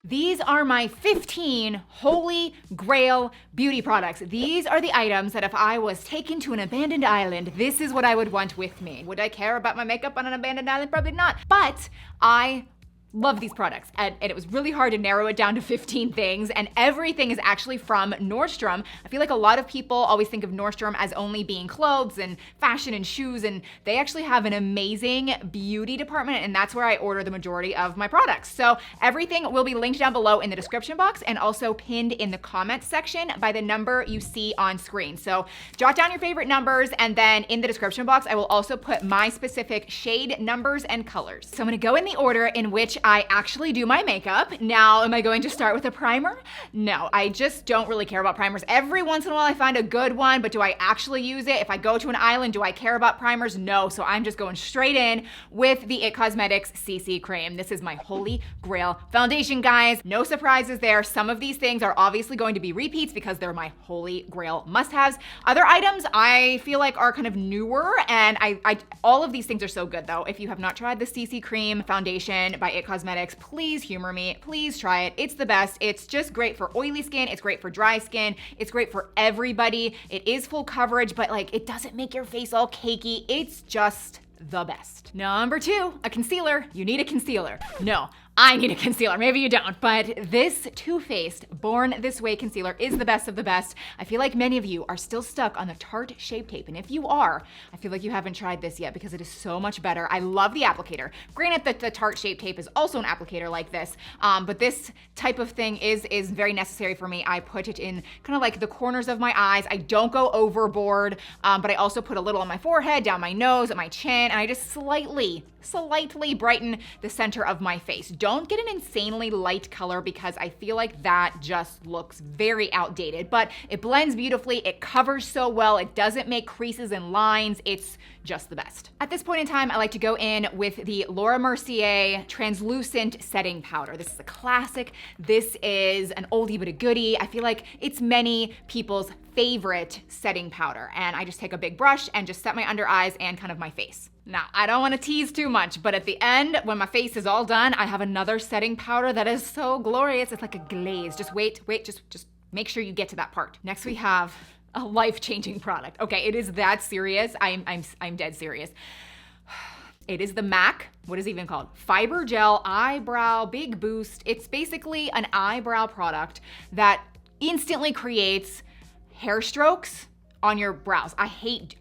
These are my 15 holy grail beauty products. These are the items that if I was taken to an abandoned island, this is what I would want with me. Would I care about my makeup on an abandoned island? Probably not. But I love these products, and it was really hard to narrow it down to 15 things, and everything is actually from Nordstrom. I feel like a lot of people always think of Nordstrom as only being clothes and fashion and shoes, and they actually have an amazing beauty department, and that's where I order the majority of my products. So everything will be linked down below in the description box and also pinned in the comments section by the number you see on screen. So jot down your favorite numbers, and then in the description box, I will also put my specific shade numbers and colors. So I'm gonna go in the order in which I actually do my makeup. Now, am I going to start with a primer? No, I just don't really care about primers. Every once in a while I find a good one, but do I actually use it? If I go to an island, do I care about primers? No, so I'm just going straight in with the IT Cosmetics CC Cream. This is my holy grail foundation, guys. No surprises there. Some of these things are obviously going to be repeats because they're my holy grail must-haves. Other items I feel like are kind of newer, and all of these things are so good though. If you have not tried the CC Cream foundation by IT Cosmetics, please humor me, please try it. It's the best. It's just great for oily skin. It's great for dry skin. It's great for everybody. It is full coverage, but like it doesn't make your face all cakey. It's just the best. Number 2, a concealer. You need a concealer. No, I need a concealer. Maybe you don't, but this Too Faced Born This Way concealer is the best of the best. I feel like many of you are still stuck on the Tarte Shape Tape, and if you are, I feel like you haven't tried this yet because it is so much better. I love the applicator. Granted that the Tarte Shape Tape is also an applicator like this, but this type of thing is very necessary for me. I put it in kind of like the corners of my eyes. I don't go overboard, but I also put a little on my forehead, down my nose, at my chin, and I just slightly brighten the center of my face. Don't get an insanely light color because I feel like that just looks very outdated, but it blends beautifully, it covers so well, it doesn't make creases and lines, it's just the best. At this point in time, I like to go in with the Laura Mercier Translucent Setting Powder. This is a classic. This is an oldie but a goodie. I feel like it's many people's favorite setting powder, and I just take a big brush and just set my under eyes and kind of my face. Now, I don't want to tease too much, but at the end, when my face is all done, I have another setting powder that is so glorious. It's like a glaze. Just wait, just make sure you get to that part. Next, we have a life-changing product. Okay, it is that serious. I'm dead serious. It is the MAC, what is it even called? Fiber Gel Eyebrow Big Boost. It's basically an eyebrow product that instantly creates hair strokes on your brows. I hate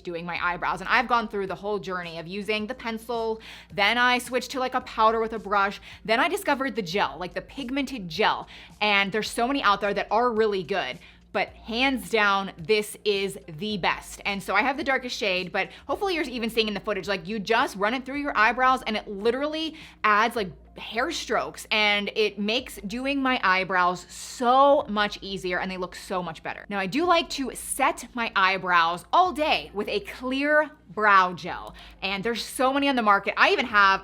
doing my eyebrows, and I've gone through the whole journey of using the pencil, then I switched to like a powder with a brush, then I discovered the gel, like the pigmented gel, and there's so many out there that are really good. But hands down, this is the best. And so I have the darkest shade, but hopefully you're even seeing in the footage, like you just run it through your eyebrows and it literally adds like hair strokes, and it makes doing my eyebrows so much easier and they look so much better. Now I do like to set my eyebrows all day with a clear brow gel, and there's so many on the market. I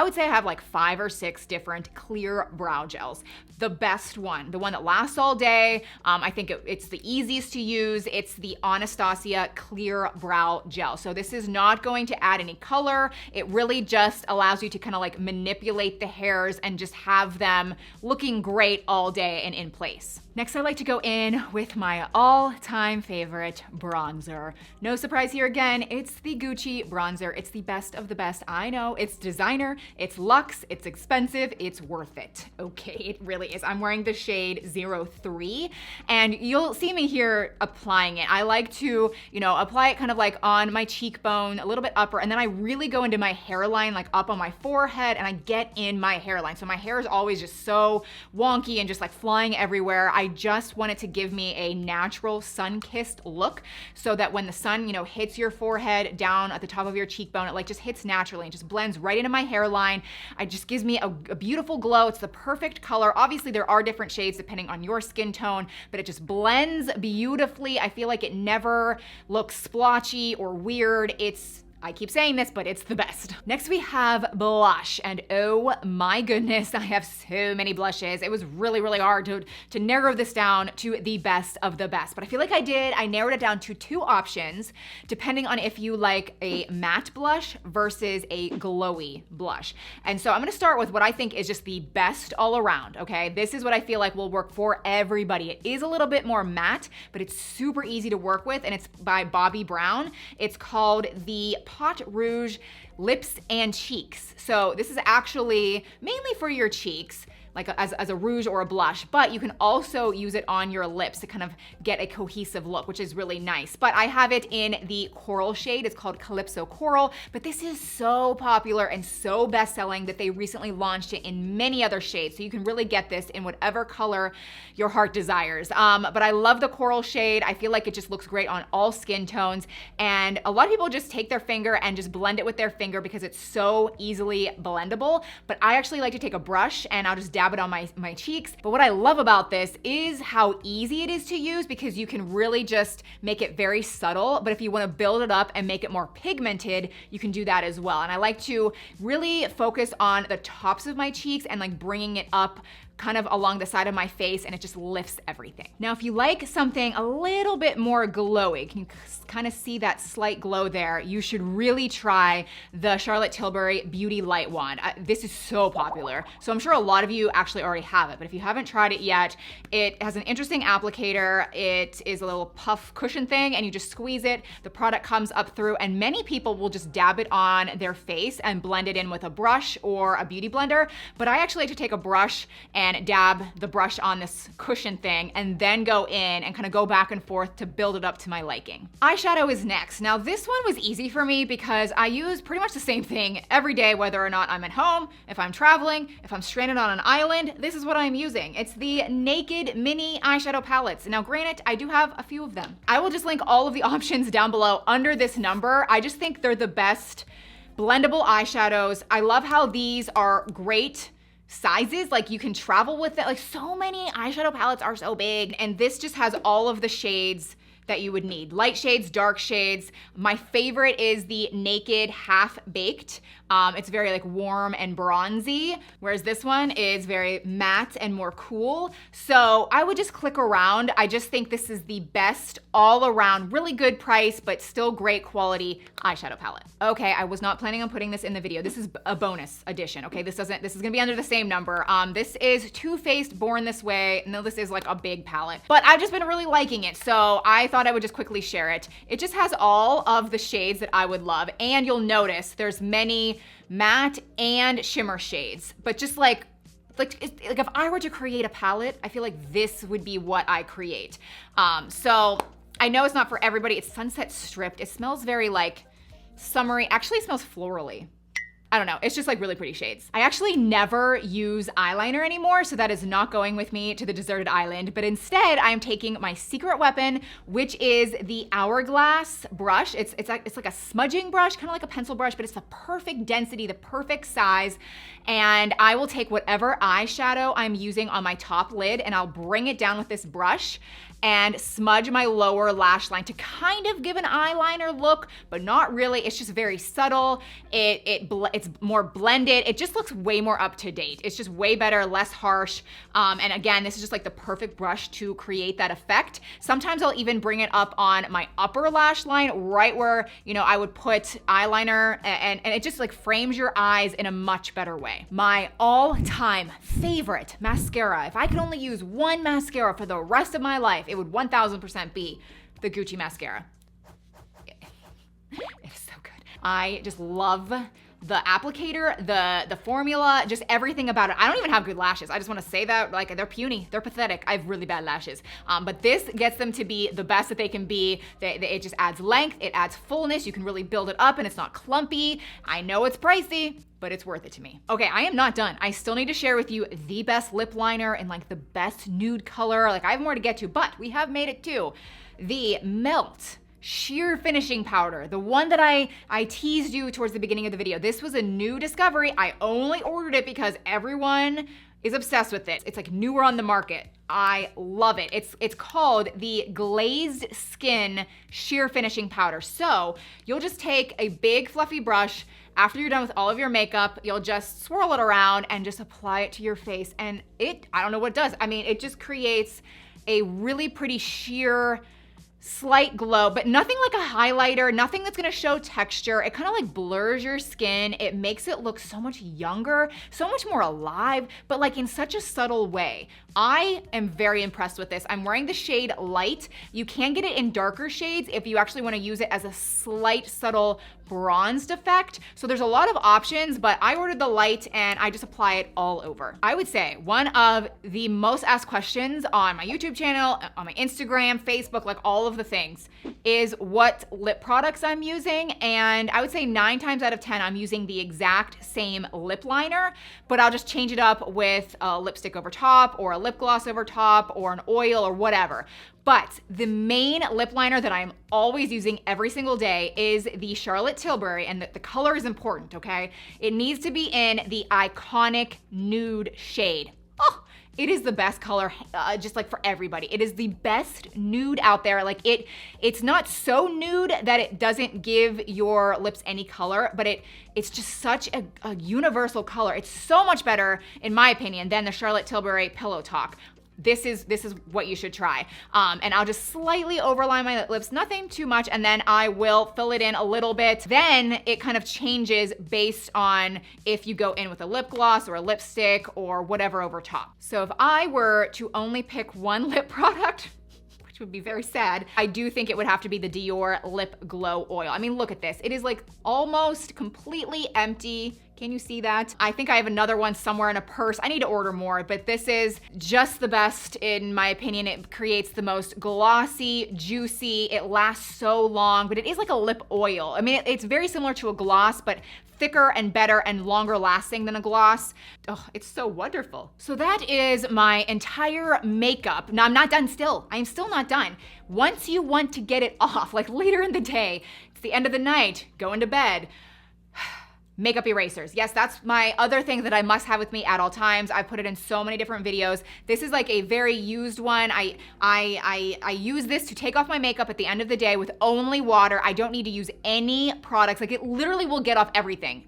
would say I have like 5 or 6 different clear brow gels. The best one, the one that lasts all day, I think it's the easiest to use. It's the Anastasia Clear Brow Gel. So this is not going to add any color. It really just allows you to kind of like manipulate the hairs and just have them looking great all day and in place. Next, I like to go in with my all-time favorite bronzer. No surprise here again, it's the Gucci bronzer. It's the best of the best. I know, it's designer, it's luxe, it's expensive, it's worth it. Okay, it really is. I'm wearing the shade 03, and you'll see me here applying it. I like to, apply it kind of like on my cheekbone, a little bit upper, and then I really go into my hairline, like up on my forehead, and I get in my hairline. So my hair is always just so wonky and just like flying everywhere. I just want it to give me a natural sun-kissed look so that when the sun, hits your forehead down at the top of your cheekbone, it like just hits naturally and just blends right into my hairline. It just gives me a beautiful glow. It's the perfect color. Obviously, there are different shades depending on your skin tone, but it just blends beautifully. I feel like it never looks splotchy or weird. It's I keep saying this, but it's the best. Next we have blush, and oh my goodness, I have so many blushes. It was really, really hard to narrow this down to the best of the best, but I feel like I did. I narrowed it down to 2 options, depending on if you like a matte blush versus a glowy blush. And so I'm gonna start with what I think is just the best all around, okay? This is what I feel like will work for everybody. It is a little bit more matte, but it's super easy to work with, and it's by Bobbi Brown. It's called the Pot Rouge Lips and Cheeks. So this is actually mainly for your cheeks, like as a rouge or a blush, but you can also use it on your lips to kind of get a cohesive look, which is really nice. But I have it in the coral shade. It's called Calypso Coral, but this is so popular and so best-selling that they recently launched it in many other shades. So you can really get this in whatever color your heart desires. But I love the coral shade. I feel like it just looks great on all skin tones. And a lot of people just take their finger and just blend it with their finger because it's so easily blendable. But I actually like to take a brush and I'll just dab it on my cheeks. But what I love about this is how easy it is to use, because you can really just make it very subtle. But if you want to build it up and make it more pigmented, you can do that as well. And I like to really focus on the tops of my cheeks and like bringing it up kind of along the side of my face, and it just lifts everything. Now, if you like something a little bit more glowy, can you kind of see that slight glow there? You should really try the Charlotte Tilbury Beauty Light Wand. This is so popular, so I'm sure a lot of you actually already have it, but if you haven't tried it yet, it has an interesting applicator. It is a little puff cushion thing, and you just squeeze it. The product comes up through, and many people will just dab it on their face and blend it in with a brush or a beauty blender, but I actually like to take a brush and dab the brush on this cushion thing and then go in and kind of go back and forth to build it up to my liking. Eyeshadow is next. Now this one was easy for me because I use pretty much the same thing every day, whether or not I'm at home, if I'm traveling, if I'm stranded on an island, this is what I'm using. It's the Naked Mini Eyeshadow Palettes. Now granted, I do have a few of them. I will just link all of the options down below under this number. I just think they're the best blendable eyeshadows. I love how these are great sizes, like you can travel with it. Like so many eyeshadow palettes are so big, and this just has all of the shades that you would need. Light shades, dark shades. My favorite is the Naked Half Baked. It's very like warm and bronzy, whereas this one is very matte and more cool. So I would just click around. I just think this is the best all around, really good price, but still great quality eyeshadow palette. Okay, I was not planning on putting this in the video. This is a bonus edition, okay? This is gonna be under the same number. This is Too Faced Born This Way. No, this is like a big palette, but I've just been really liking it, so I thought I would just quickly share it. It just has all of the shades that I would love, and you'll notice there's many matte and shimmer shades, but just like if I were to create a palette, I feel like this would be what I create. So I know it's not for everybody. It's Sunset Stripped. It smells very like summery. Actually, it smells florally. I don't know, it's just like really pretty shades. I actually never use eyeliner anymore, so that is not going with me to the deserted island, but instead I'm taking my secret weapon, which is the Hourglass brush. It's like a smudging brush, kind of like a pencil brush, but it's the perfect density, the perfect size, and I will take whatever eyeshadow I'm using on my top lid and I'll bring it down with this brush and smudge my lower lash line to kind of give an eyeliner look, but not really. It's just very subtle. It's more blended. It just looks way more up to date. It's just way better, less harsh. And again, this is just like the perfect brush to create that effect. Sometimes I'll even bring it up on my upper lash line, right where, you know, I would put eyeliner, and it just like frames your eyes in a much better way. My all-time favorite mascara, if I could only use one mascara for the rest of my life, it would 1000% be the Gucci mascara. It's so good. I just love the applicator, the formula, just everything about it. I don't even have good lashes. I just want to say that, like, they're puny, they're pathetic. I have really bad lashes. But this gets them to be the best that they can be. It just adds length, it adds fullness. You can really build it up and it's not clumpy. I know it's pricey, but it's worth it to me. Okay, I am not done. I still need to share with you the best lip liner and like the best nude color. Like, I have more to get to, but we have made it to the Melt Sheer Finishing Powder, the one that I teased you towards the beginning of the video. This was a new discovery. I only ordered it because everyone is obsessed with it. It's like newer on the market. I love it. It's called the Glazed Skin Sheer Finishing Powder. So you'll just take a big fluffy brush. After you're done with all of your makeup, you'll just swirl it around and just apply it to your face. And I don't know what it does. I mean, it just creates a really pretty sheer, slight glow, but nothing like a highlighter, nothing that's gonna show texture. It kind of like blurs your skin. It makes it look so much younger, so much more alive, but like in such a subtle way. I am very impressed with this. I'm wearing the shade Light. You can get it in darker shades if you actually wanna use it as a slight, subtle bronzed effect. So there's a lot of options, but I ordered the Light and I just apply it all over. I would say one of the most asked questions on my YouTube channel, on my Instagram, Facebook, like all of the things, is what lip products I'm using. And I would say 9 times out of 10, I'm using the exact same lip liner, but I'll just change it up with a lipstick over top or a lip gloss over top or an oil or whatever. But the main lip liner that I'm always using every single day is the Charlotte Tilbury, and the color is important, okay? It needs to be in the iconic nude shade. Oh, it is the best color, just like for everybody. It is the best nude out there. Like it's not so nude that it doesn't give your lips any color, but it's just such a universal color. It's so much better, in my opinion, than the Charlotte Tilbury Pillow Talk. This is what you should try. And I'll just slightly overline my lips, nothing too much, and then I will fill it in a little bit. Then it kind of changes based on if you go in with a lip gloss or a lipstick or whatever over top. So if I were to only pick one lip product, which would be very sad, I do think it would have to be the Dior Lip Glow Oil. I mean, look at this. It is like almost completely empty. Can you see that? I think I have another one somewhere in a purse. I need to order more, but this is just the best in my opinion. It creates the most glossy, juicy, it lasts so long, but it is like a lip oil. I mean, it's very similar to a gloss, but thicker and better and longer lasting than a gloss. Oh, it's so wonderful. So that is my entire makeup. Now I'm not done still. I am still not done. Once you want to get it off, like later in the day, it's the end of the night, go into bed, makeup erasers. Yes, that's my other thing that I must have with me at all times. I put it in so many different videos. This is like a very used one. I use this to take off my makeup at the end of the day with only water. I don't need to use any products. Like it literally will get off everything.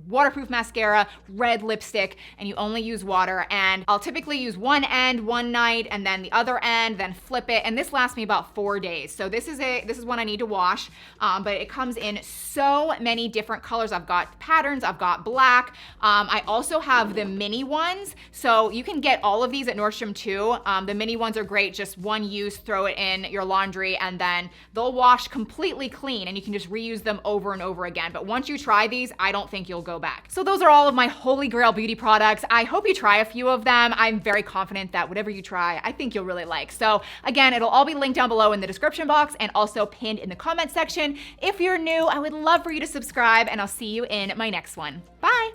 Waterproof mascara, red lipstick, and you only use water. And I'll typically use one end one night and then the other end, then flip it. And this lasts me about 4 days. So this is one I need to wash, but it comes in so many different colors. I've got patterns, I've got black. I also have the mini ones. So you can get all of these at Nordstrom too. The mini ones are great, just one use, throw it in your laundry, and then they'll wash completely clean and you can just reuse them over and over again. But once you try these, I don't think you'll go back. So those are all of my Holy Grail beauty products. I hope you try a few of them. I'm very confident that whatever you try, I think you'll really like. So again, it'll all be linked down below in the description box and also pinned in the comment section. If you're new, I would love for you to subscribe and I'll see you in my next one. Bye.